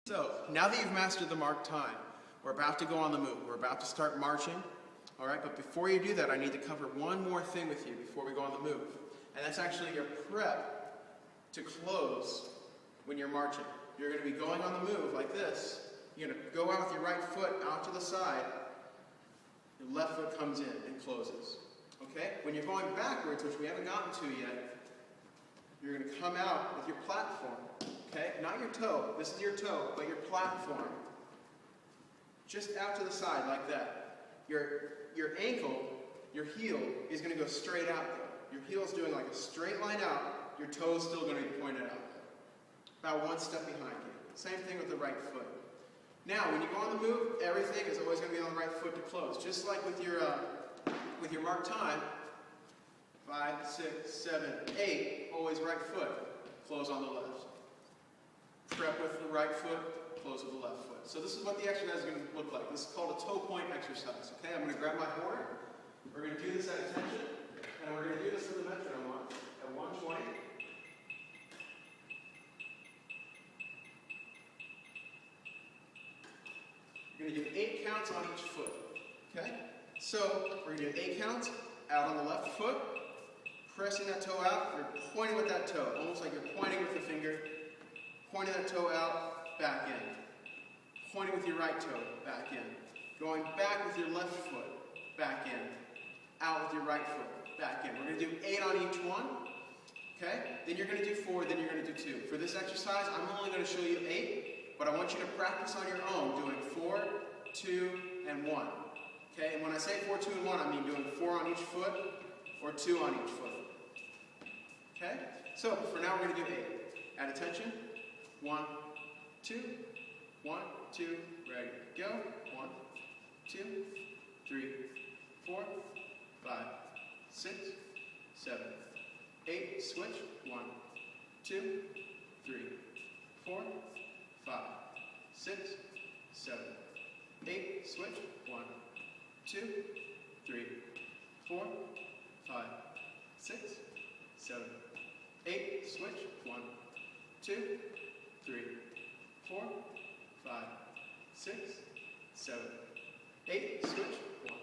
So, now that you've mastered the mark time, we're about to go on the move. We're about to start marching. All right, but before you do that, I need to cover one more thing with you before we go on the move. And that's actually your prep to close when you're marching. You're going to be going on the move like this. You're going to go out with your right foot out to the side. Your left foot comes in and closes. Okay? When you're going backwards, which we haven't gotten to yet, you're going to come out with your platform. Okay? Not your toe. This is your toe, but your platform. Just out to the side like that. Your ankle, your heel, is going to go straight out though. Your heel is doing like a straight line out. Your toe is still going to be pointed out though. About one step behind you. Same thing with the right foot. Now, when you go on the move, everything is always going to be on the right foot to close. Just like with your mark time, 5, 6, 7, 8, always right foot, close on the left. Prep with the right foot, close with the left foot. So this is what the exercise is going to look like. This is called a toe point exercise. Okay, I'm going to grab my horn. We're going to do this at attention, and we're going to do this with the metronome on at 120. You're going to give 8 counts on each foot. Okay? So we're going to do 8 counts out on the left foot, pressing that toe out. You're pointing with that toe, almost like you're pointing with the finger, pointing that toe out, back in. Pointing with your right toe, back in. Going back with your left foot, back in. Out with your right foot, back in. We're going to do 8 on each one. Okay? Then you're going to do 4, then you're going to do 2. For this exercise, I'm only going to show you 8, but I want you to practice on your own doing 4, 2, and 1. Okay? And when I say 4, 2, and 1, I mean doing 4 on each foot or 2 on each foot. Okay? So, for now, we're going to do 8. At attention. 1, 2, 1, 2, ready, go. 1, 2, 3, 4, 5, 6, 7, 8, switch. 1, 2, 3, 4, 5, 6, 7, 8, switch. 1, 2, 3, 4, 5, 6, 7, 8, switch. 1, 2, 3, 4, 5, 6, 7, 8, switch. 1,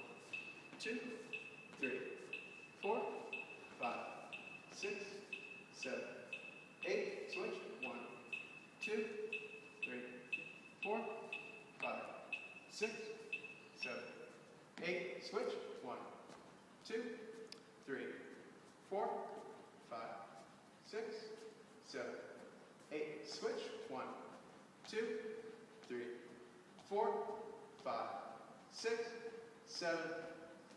2, 3, 4, 5, 6, 7, 8, switch. 1, 2, 3, 4, 5, 6, 7, 8, switch. 1, 2, 3, 4, 5, 6, 7, 8, switch. 1, 2, 3, 4, 5, 6, 7,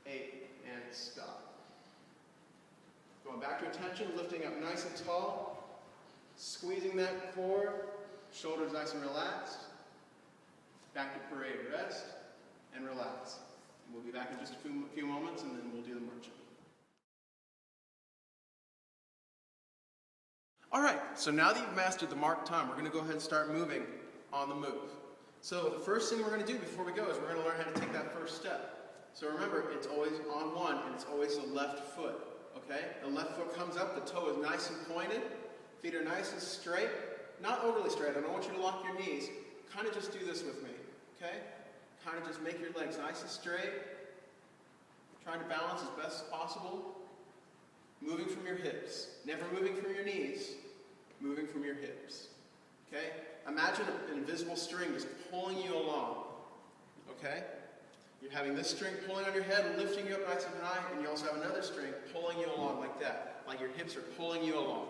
8, and stop. Going back to attention, lifting up nice and tall, squeezing that core, shoulders nice and relaxed. Back to parade, rest, and relax. We'll be back in just a few moments, and then we'll do the marching. All right, so now that you've mastered the mark time, we're going to go ahead and start moving on the move. So the first thing we're going to do before we go is we're going to learn how to take that first step. So remember, it's always on one, and it's always the left foot. Okay? The left foot comes up, the toe is nice and pointed, feet are nice and straight. Not overly straight, I don't want you to lock your knees. Kind of just do this with me. Okay? Kind of just make your legs nice and straight. Trying to balance as best as possible. Moving from your hips. Never moving from your knees. Moving from your hips. Okay? Imagine an invisible string just pulling you along. Okay? You're having this string pulling on your head, lifting you up nice and high, and you also have another string pulling you along like that. Like your hips are pulling you along.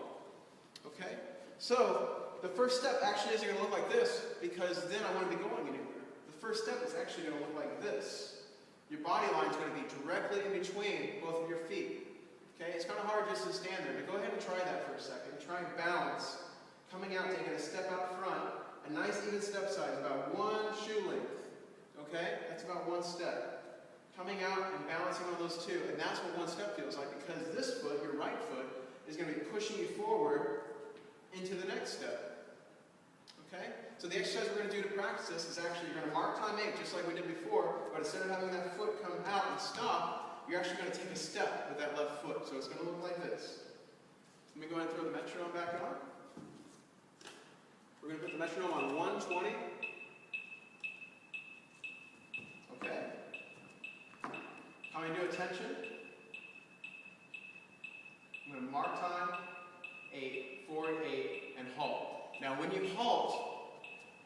Okay? So, the first step actually isn't going to look like this, because then I wouldn't be going anywhere. The first step is actually going to look like this. Your body line is going to be directly in between both of your feet. Okay? It's kind of hard just to stand there, but go ahead and try that for a second. Try and balance. Coming out, taking a step out front, a nice even step size, about 1 shoe length. Okay? That's about 1 step. Coming out and balancing on those 2, and that's what 1 step feels like, because this foot, your right foot, is going to be pushing you forward into the next step. Okay? So the exercise we're going to do to practice this is actually you're going to mark time 8 just like we did before, but instead of having that foot come out and stop, you're actually going to take a step with that left foot. So it's going to look like this. Let me go ahead and throw the metronome back on. We're going to put the metronome on 120. attention. I'm going to mark time, 8, forward 8, and halt. Now when you halt,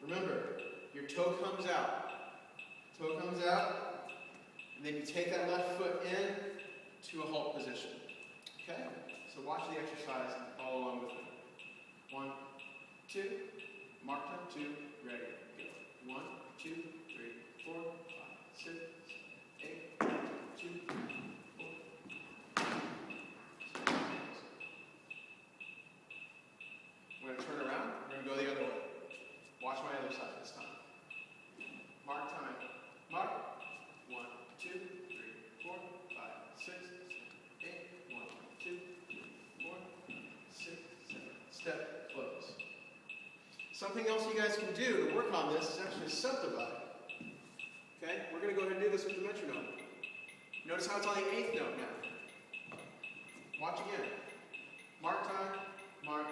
remember, your toe comes out. Toe comes out, and then you take that left foot in to a halt position. Okay? So watch the exercise and follow along with me. 1, 2, mark time, 2, ready, go. 1, 2, 3, 4, 5, 6, 8, 2, 4. I'm going to turn around. We're going to go the other way. Watch my other side this time. Mark time. Mark. 1, 2, 3, 4, 5, 6, 7, 8. 1, 2, 3, 4, 6, 7. Step, close. Something else you guys can do to work on this is actually subdivide. Okay? We're going to go ahead and do this with the metronome. Notice how it's on the 8th note now. Watch again. Mark time. Mark.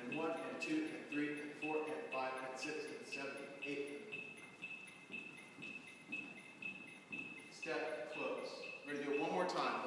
And 1, and 2, and 3, and 4, and 5, and 6, and 7, and 8. Step, close. We're going to do it one more time.